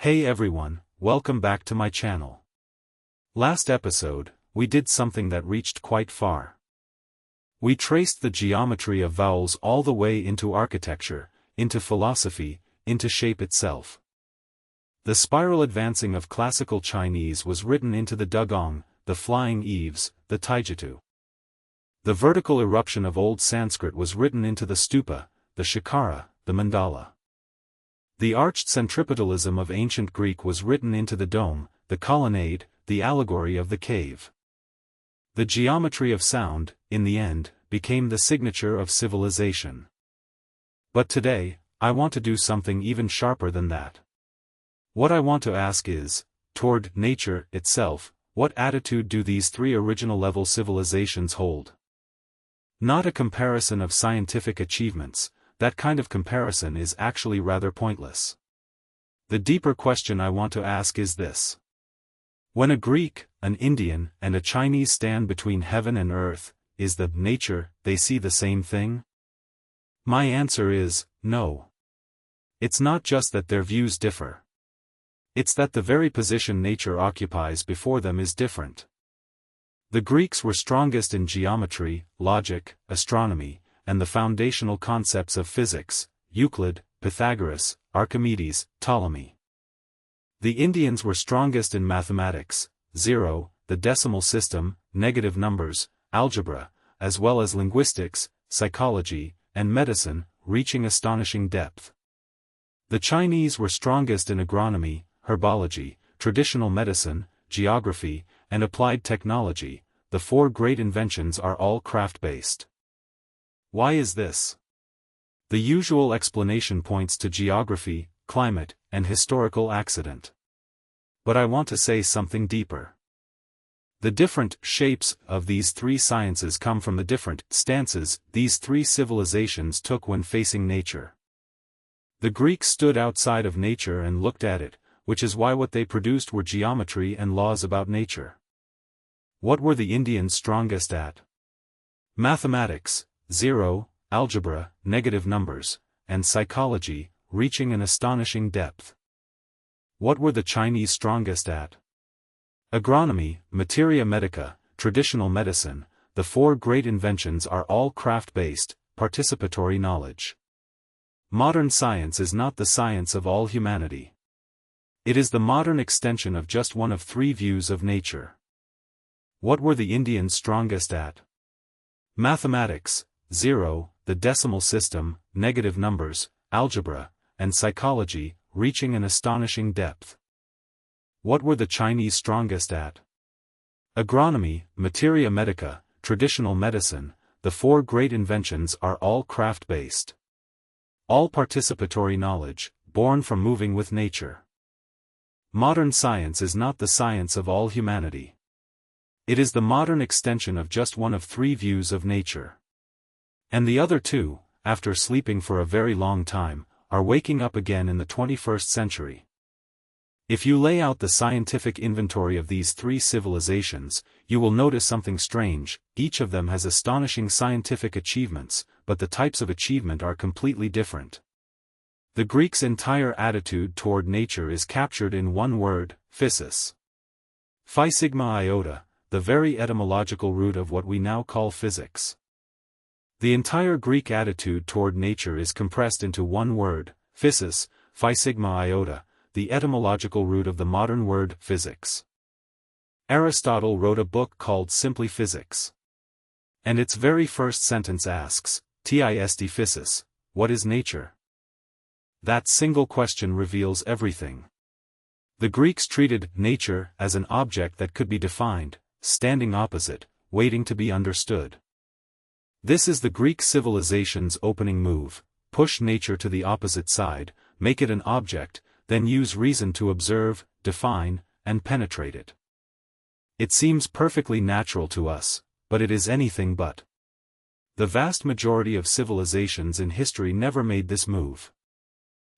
Hey everyone, welcome back to my channel. Last episode, we did something that reached quite far. We traced the geometry of vowels all the way into architecture, into philosophy, into shape itself. The spiral advancing of classical Chinese was written into the dugong, the flying eaves, the taijutsu. The vertical eruption of Old Sanskrit was written into the stupa, the shikara, the mandala. The arched centripetalism of ancient Greek was written into the dome, the colonnade, the allegory of the cave. The geometry of sound, in the end, became the signature of civilization. But today, I want to do something even sharper than that. What I want to ask is, toward nature itself, what attitude do these three original level civilizations hold? Not a comparison of scientific achievements. That kind of comparison is actually rather pointless. The deeper question I want to ask is this. When a Greek, an Indian, and a Chinese stand between heaven and earth, is the nature they see the same thing? My answer is, no. It's not just that their views differ. It's that the very position nature occupies before them is different. The Greeks were strongest in geometry, logic, astronomy, and the foundational concepts of physics, Euclid, Pythagoras, Archimedes, Ptolemy. The Indians were strongest in mathematics, zero, the decimal system, negative numbers, algebra, as well as linguistics, psychology, and medicine, reaching astonishing depth. The Chinese were strongest in agronomy, herbology, traditional medicine, geography, and applied technology. The four great inventions are all craft-based. Why is this? The usual explanation points to geography, climate, and historical accident. But I want to say something deeper. The different shapes of these three sciences come from the different stances these three civilizations took when facing nature. The Greeks stood outside of nature and looked at it, which is why what they produced were geometry and laws about nature. What were the Indians strongest at? Mathematics, zero, algebra, negative numbers, and psychology, reaching an astonishing depth. What were the Chinese strongest at? Agronomy, materia medica, traditional medicine. The four great inventions are all craft-based, participatory knowledge. Modern science is not the science of all humanity. It is the modern extension of just one of three views of nature. What were the Indians strongest at? Mathematics, zero, the decimal system, negative numbers, algebra, and psychology, reaching an astonishing depth. What were the Chinese strongest at? Agronomy, materia medica, traditional medicine. The four great inventions are all craft-based. All participatory knowledge, born from moving with nature. Modern science is not the science of all humanity. It is the modern extension of just one of three views of nature. And the other two, after sleeping for a very long time, are waking up again in the 21st century. If you lay out the scientific inventory of these three civilizations, you will notice something strange. Each of them has astonishing scientific achievements, but the types of achievement are completely different. The Greeks' entire attitude toward nature is captured in one word, physis. Phi sigma iota, the very etymological root of what we now call physics. The entire Greek attitude toward nature is compressed into one word, physis, phi sigma iota, the etymological root of the modern word physics. Aristotle wrote a book called Simply Physics. And its very first sentence asks, Tist physis, what is nature? That single question reveals everything. The Greeks treated nature as an object that could be defined, standing opposite, waiting to be understood. This is the Greek civilization's opening move: push nature to the opposite side, make it an object, then use reason to observe, define, and penetrate it. It seems perfectly natural to us, but it is anything but. The vast majority of civilizations in history never made this move.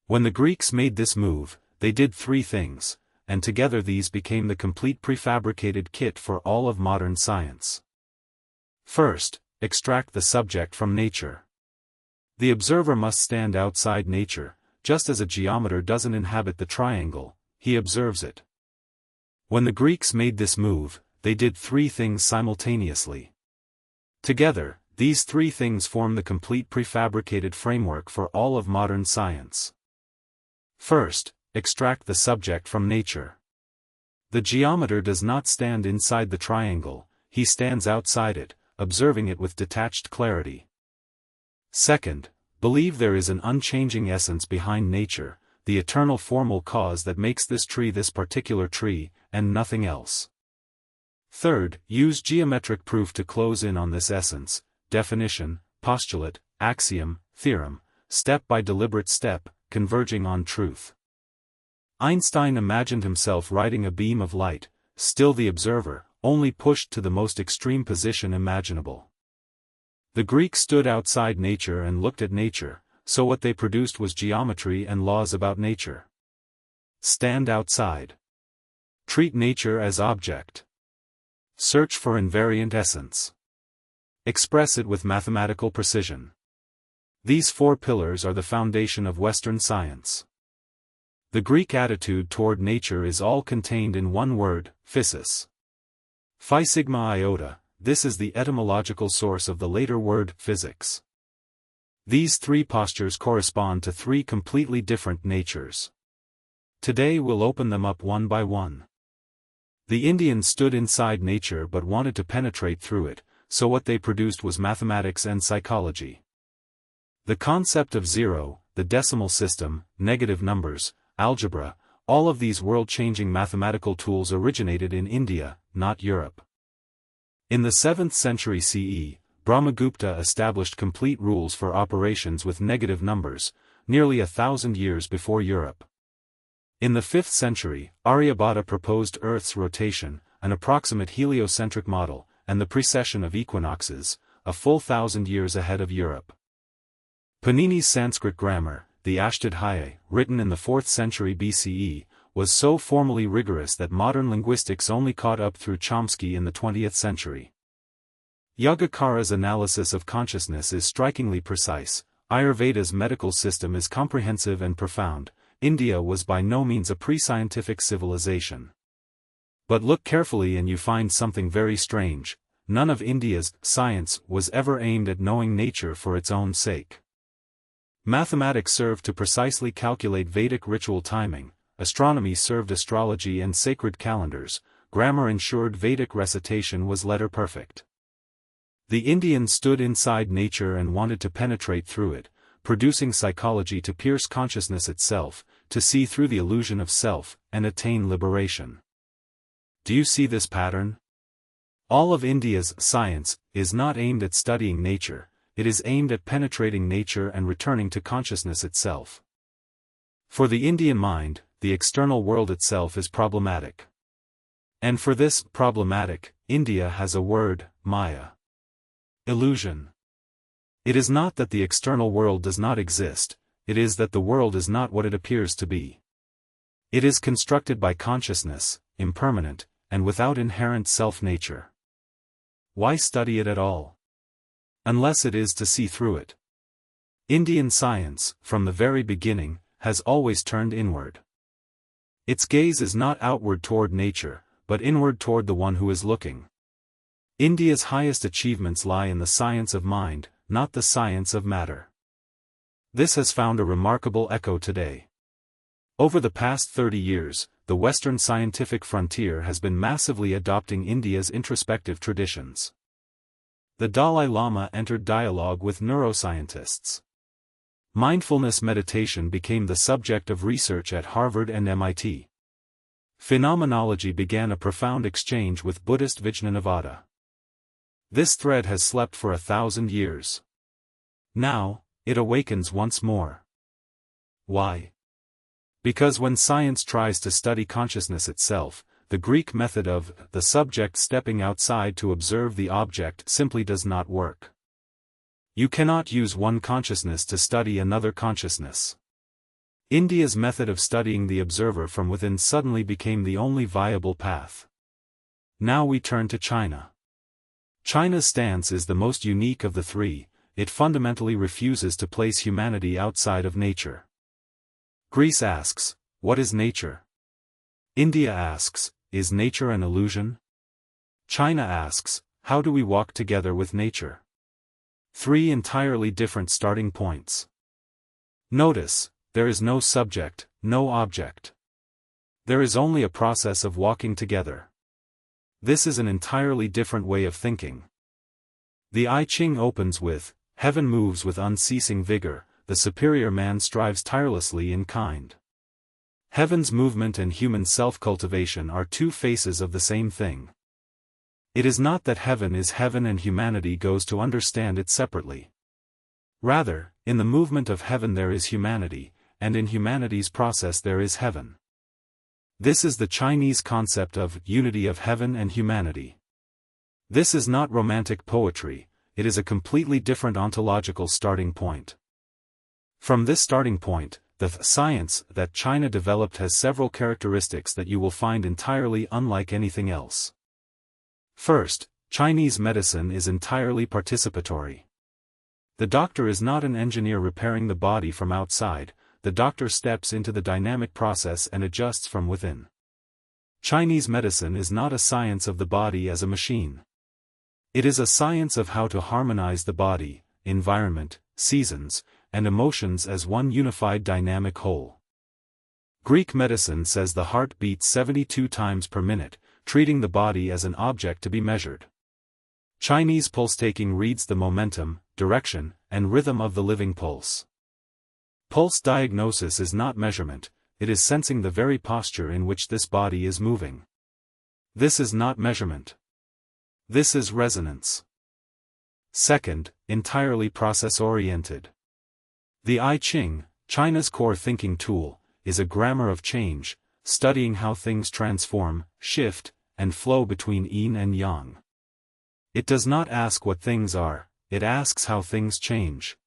When the Greeks made this move, they did three things, and together these became the complete prefabricated kit for all of modern science. First, extract the subject from nature. The observer must stand outside nature, just as a geometer doesn't inhabit the triangle, he observes it. When the Greeks made this move, they did three things simultaneously. Together, these three things form the complete prefabricated framework for all of modern science. First, extract the subject from nature. The geometer does not stand inside the triangle, he stands outside it, observing it with detached clarity. Second, believe there is an unchanging essence behind nature, the eternal formal cause that makes this tree this particular tree, and nothing else. Third, use geometric proof to close in on this essence, definition, postulate, axiom, theorem, step by deliberate step, converging on truth. Einstein imagined himself riding a beam of light, still the observer, only pushed to the most extreme position imaginable. The Greeks stood outside nature and looked at nature, so what they produced was geometry and laws about nature. Stand outside. Treat nature as object. Search for invariant essence. Express it with mathematical precision. These four pillars are the foundation of Western science. The Greek attitude toward nature is all contained in one word, physis. Phi sigma iota, this is the etymological source of the later word, physics. These three postures correspond to three completely different natures. Today we'll open them up one by one. The Indians stood inside nature but wanted to penetrate through it, so what they produced was mathematics and psychology. The concept of zero, the decimal system, negative numbers, algebra, all of these world-changing mathematical tools originated in India, not Europe. In the 7th century CE, Brahmagupta established complete rules for operations with negative numbers, nearly 1,000 years before Europe. In the 5th century, Aryabhata proposed Earth's rotation, an approximate heliocentric model, and the precession of equinoxes, a full 1,000 years ahead of Europe. Panini's Sanskrit grammar, the Ashtadhyayi, written in the 4th century BCE, was so formally rigorous that modern linguistics only caught up through Chomsky in the 20th century. Yogacarra's analysis of consciousness is strikingly precise, Ayurveda's medical system is comprehensive and profound. India was by no means a pre-scientific civilization. But look carefully and you find something very strange. None of India's science was ever aimed at knowing nature for its own sake. Mathematics served to precisely calculate Vedic ritual timing, astronomy served astrology and sacred calendars, grammar ensured Vedic recitation was letter perfect. The Indians stood inside nature and wanted to penetrate through it, producing psychology to pierce consciousness itself, to see through the illusion of self, and attain liberation. Do you see this pattern? All of India's science is not aimed at studying nature, it is aimed at penetrating nature and returning to consciousness itself. For the Indian mind, the external world itself is problematic. And for this problematic, India has a word, Maya. Illusion. It is not that the external world does not exist, it is that the world is not what it appears to be. It is constructed by consciousness, impermanent, and without inherent self-nature. Why study it at all? Unless it is to see through it. Indian science, from the very beginning, has always turned inward. Its gaze is not outward toward nature, but inward toward the one who is looking. India's highest achievements lie in the science of mind, not the science of matter. This has found a remarkable echo today. Over the past 30 years, the Western scientific frontier has been massively adopting India's introspective traditions. The Dalai Lama entered dialogue with neuroscientists. Mindfulness meditation became the subject of research at Harvard and MIT. Phenomenology began a profound exchange with Buddhist Vijnanavada. This thread has slept for 1,000 years. Now, it awakens once more. Why? Because when science tries to study consciousness itself, the Greek method of the subject stepping outside to observe the object simply does not work. You cannot use one consciousness to study another consciousness. India's method of studying the observer from within suddenly became the only viable path. Now we turn to China. China's stance is the most unique of the three, it fundamentally refuses to place humanity outside of nature. Greece asks, what is nature? India asks, is nature an illusion? China asks, how do we walk together with nature? Three entirely different starting points. Notice, there is no subject, no object. There is only a process of walking together. This is an entirely different way of thinking. The I Ching opens with, heaven moves with unceasing vigor, the superior man strives tirelessly in kind. Heaven's movement and human self-cultivation are two faces of the same thing. It is not that heaven is heaven and humanity goes to understand it separately. Rather, in the movement of heaven there is humanity, and in humanity's process there is heaven. This is the Chinese concept of unity of heaven and humanity. This is not romantic poetry, it is a completely different ontological starting point. From this starting point, the science that China developed has several characteristics that you will find entirely unlike anything else. First, Chinese medicine is entirely participatory. The doctor is not an engineer repairing the body from outside, the doctor steps into the dynamic process and adjusts from within. Chinese medicine is not a science of the body as a machine. It is a science of how to harmonize the body, environment, seasons, and emotions as one unified dynamic whole. Greek medicine says the heart beats 72 times per minute, treating the body as an object to be measured. Chinese pulse-taking reads the momentum, direction, and rhythm of the living pulse. Pulse diagnosis is not measurement, it is sensing the very posture in which this body is moving. This is not measurement. This is resonance. Second, entirely process-oriented. The I Ching, China's core thinking tool, is a grammar of change, studying how things transform, shift, and flow between yin and yang. It does not ask what things are, it asks how things change.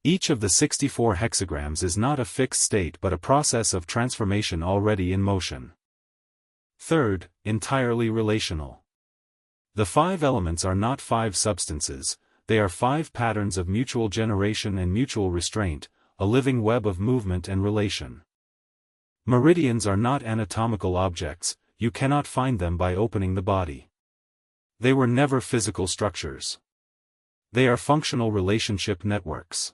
Each of the 64 hexagrams is not a fixed state but a process of transformation already in motion. Third, entirely relational. The 5 elements are not 5 substances, they are 5 patterns of mutual generation and mutual restraint, a living web of movement and relation. Meridians are not anatomical objects, you cannot find them by opening the body. They were never physical structures. They are functional relationship networks.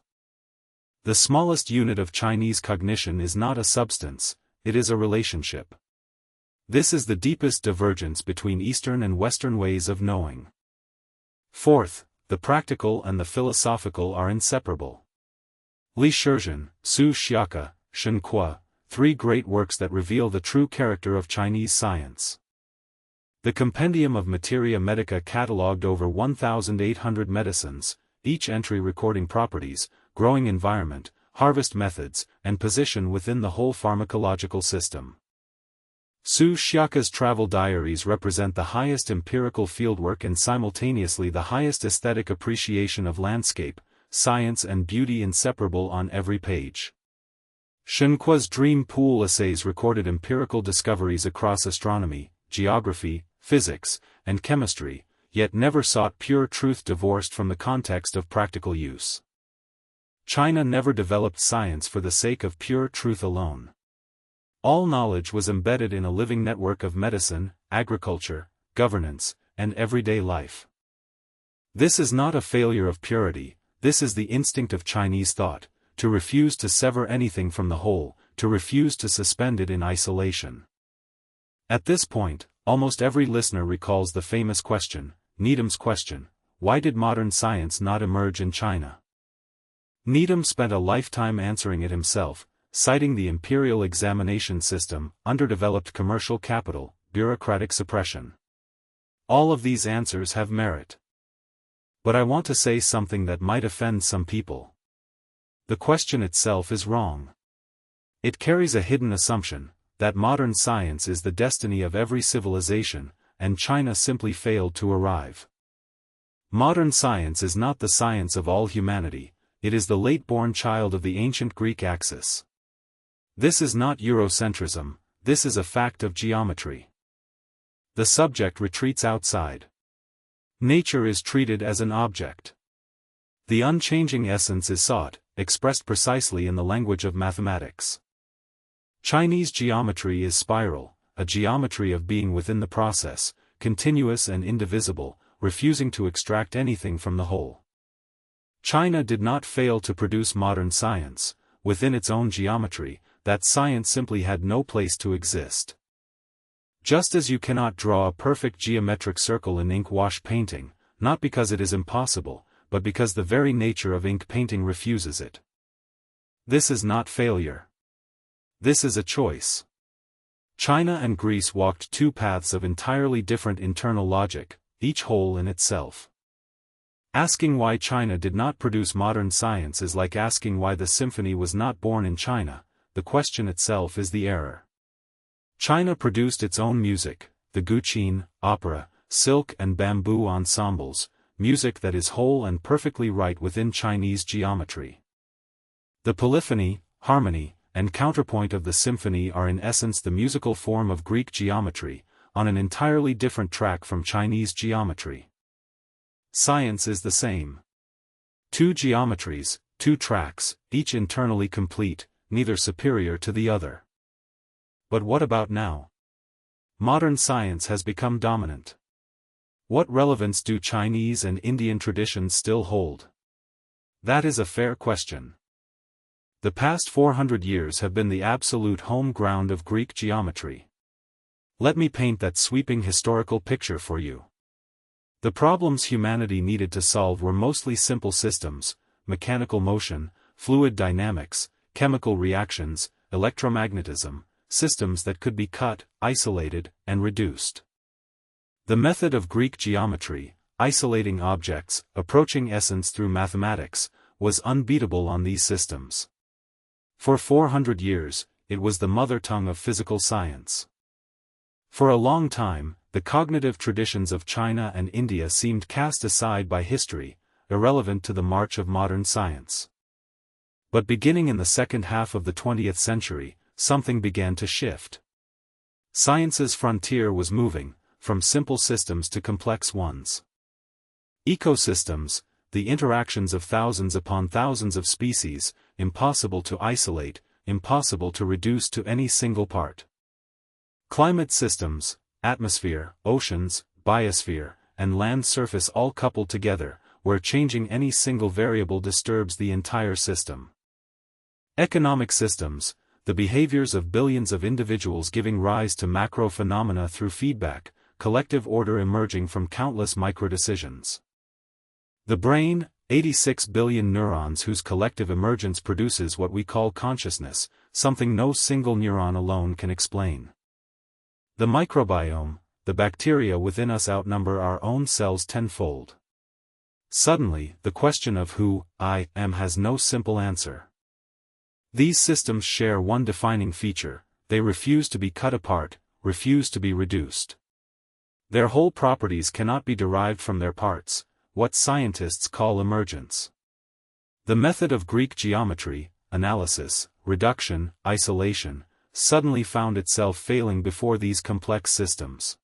The smallest unit of Chinese cognition is not a substance, it is a relationship. This is the deepest divergence between Eastern and Western ways of knowing. Fourth, the practical and the philosophical are inseparable. Li Shizhen, Su Xiaka, Shen Kuo, 3 great works that reveal the true character of Chinese science. The Compendium of Materia Medica catalogued over 1,800 medicines, each entry recording properties, growing environment, harvest methods, and position within the whole pharmacological system. Su Xiaka's travel diaries represent the highest empirical fieldwork and simultaneously the highest aesthetic appreciation of landscape, science and beauty inseparable on every page. Shen Kuo's dream pool essays recorded empirical discoveries across astronomy, geography, physics, and chemistry, yet never sought pure truth divorced from the context of practical use. China never developed science for the sake of pure truth alone. All knowledge was embedded in a living network of medicine, agriculture, governance, and everyday life. This is not a failure of purity, this is the instinct of Chinese thought, to refuse to sever anything from the whole, to refuse to suspend it in isolation. At this point, almost every listener recalls the famous question, Needham's question, why did modern science not emerge in China? Needham spent a lifetime answering it himself, citing the imperial examination system, underdeveloped commercial capital, bureaucratic suppression. All of these answers have merit. But I want to say something that might offend some people. The question itself is wrong. It carries a hidden assumption, that modern science is the destiny of every civilization, and China simply failed to arrive. Modern science is not the science of all humanity, it is the late-born child of the ancient Greek axis. This is not Eurocentrism, this is a fact of geometry. The subject retreats outside. Nature is treated as an object. The unchanging essence is sought, expressed precisely in the language of mathematics. Chinese geometry is spiral, a geometry of being within the process, continuous and indivisible, refusing to extract anything from the whole. China did not fail to produce modern science. Within its own geometry, that science simply had no place to exist. Just as you cannot draw a perfect geometric circle in ink wash painting, not because it is impossible, but because the very nature of ink painting refuses it. This is not failure. This is a choice. China and Greece walked two paths of entirely different internal logic, each whole in itself. Asking why China did not produce modern science is like asking why the symphony was not born in China. The question itself is the error. China produced its own music, the guqin, opera, silk and bamboo ensembles, music that is whole and perfectly right within Chinese geometry. The polyphony, harmony, and counterpoint of the symphony are in essence the musical form of Greek geometry, on an entirely different track from Chinese geometry. Science is the same. Two geometries, two tracks, each internally complete, neither superior to the other. But what about now? Modern science has become dominant. What relevance do Chinese and Indian traditions still hold? That is a fair question. The past 400 years have been the absolute home ground of Greek geometry. Let me paint that sweeping historical picture for you. The problems humanity needed to solve were mostly simple systems: mechanical motion, fluid dynamics, chemical reactions, electromagnetism, systems that could be cut, isolated, and reduced. The method of Greek geometry, isolating objects, approaching essence through mathematics, was unbeatable on these systems. For 400 years, it was the mother tongue of physical science. For a long time, the cognitive traditions of China and India seemed cast aside by history, irrelevant to the march of modern science. But beginning in the second half of the 20th century, something began to shift. Science's frontier was moving, from simple systems to complex ones. Ecosystems, the interactions of thousands upon thousands of species, impossible to isolate, impossible to reduce to any single part. Climate systems, atmosphere, oceans, biosphere, and land surface all coupled together, where changing any single variable disturbs the entire system. Economic systems, the behaviors of billions of individuals giving rise to macro phenomena through feedback, collective order emerging from countless microdecisions. The brain, 86 billion neurons whose collective emergence produces what we call consciousness, something no single neuron alone can explain. The microbiome, the bacteria within us outnumber our own cells tenfold. Suddenly, the question of who I am has no simple answer. These systems share one defining feature: they refuse to be cut apart, refuse to be reduced. Their whole properties cannot be derived from their parts, what scientists call emergence. The method of Greek geometry, analysis, reduction, isolation, suddenly found itself failing before these complex systems.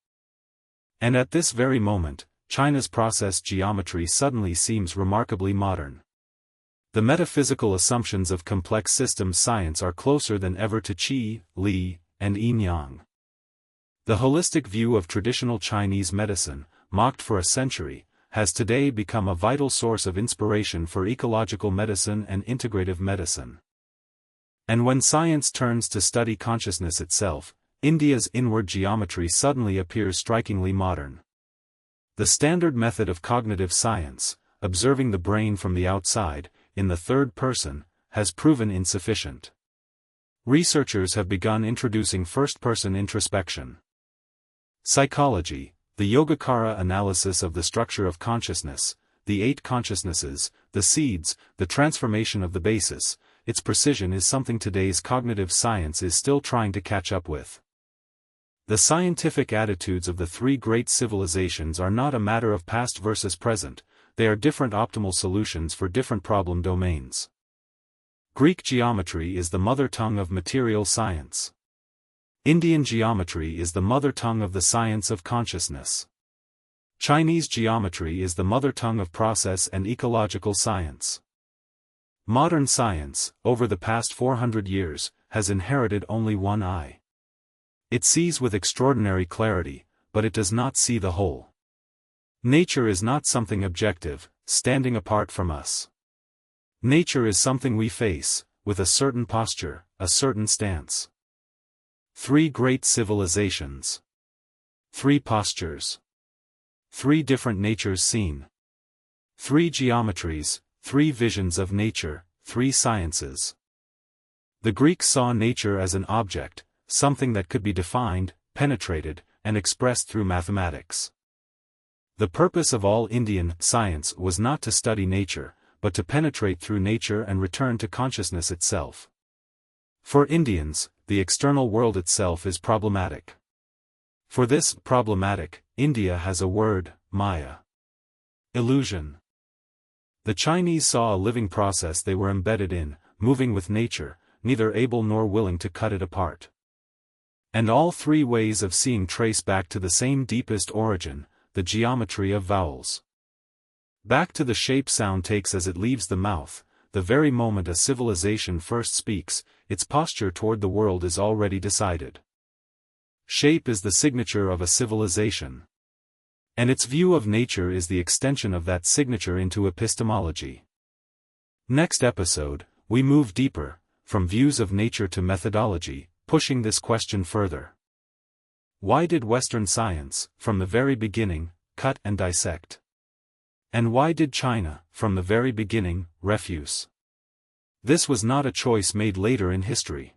And at this very moment, China's process geometry suddenly seems remarkably modern. The metaphysical assumptions of complex systems science are closer than ever to Qi, Li, and Yin-Yang. The holistic view of traditional Chinese medicine, mocked for a century, has today become a vital source of inspiration for ecological medicine and integrative medicine. And when science turns to study consciousness itself, India's inward geometry suddenly appears strikingly modern. The standard method of cognitive science, observing the brain from the outside, in the third person, has proven insufficient. Researchers have begun introducing first-person introspection. Psychology, the Yogacara analysis of the structure of consciousness, the 8 consciousnesses, the seeds, the transformation of the basis, its precision is something today's cognitive science is still trying to catch up with. The scientific attitudes of the 3 great civilizations are not a matter of past versus present, they are different optimal solutions for different problem domains. Greek geometry is the mother tongue of material science. Indian geometry is the mother tongue of the science of consciousness. Chinese geometry is the mother tongue of process and ecological science. Modern science, over the past 400 years, has inherited only one eye. It sees with extraordinary clarity, but it does not see the whole. Nature is not something objective, standing apart from us. Nature is something we face, with a certain posture, a certain stance. 3 great civilizations. 3 postures. 3 different natures seen. 3 geometries, 3 visions of nature, 3 sciences. The Greeks saw nature as an object, something that could be defined, penetrated, and expressed through mathematics. The purpose of all Indian science was not to study nature, but to penetrate through nature and return to consciousness itself. For Indians, the external world itself is problematic. For this problematic, India has a word, Maya. Illusion. The Chinese saw a living process they were embedded in, moving with nature, neither able nor willing to cut it apart. And all 3 ways of seeing trace back to the same deepest origin, the geometry of vowels. Back to the shape sound takes as it leaves the mouth. The very moment a civilization first speaks, its posture toward the world is already decided. Shape is the signature of a civilization. And its view of nature is the extension of that signature into epistemology. Next episode, we move deeper, from views of nature to methodology, pushing this question further. Why did Western science, from the very beginning, cut and dissect? And why did China, from the very beginning, refuse? This was not a choice made later in history.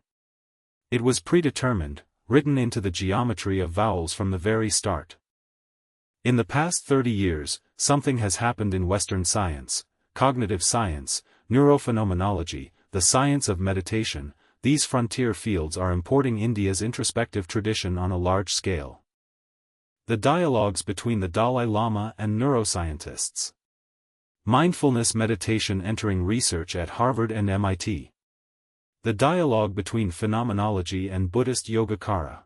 It was predetermined, written into the geometry of vowels from the very start. In the past 30 years, something has happened in Western science, cognitive science, neurophenomenology, the science of meditation. These frontier fields are importing India's introspective tradition on a large scale. The dialogues between the Dalai Lama and neuroscientists. Mindfulness meditation entering research at Harvard and MIT. The dialogue between phenomenology and Buddhist Yogacara.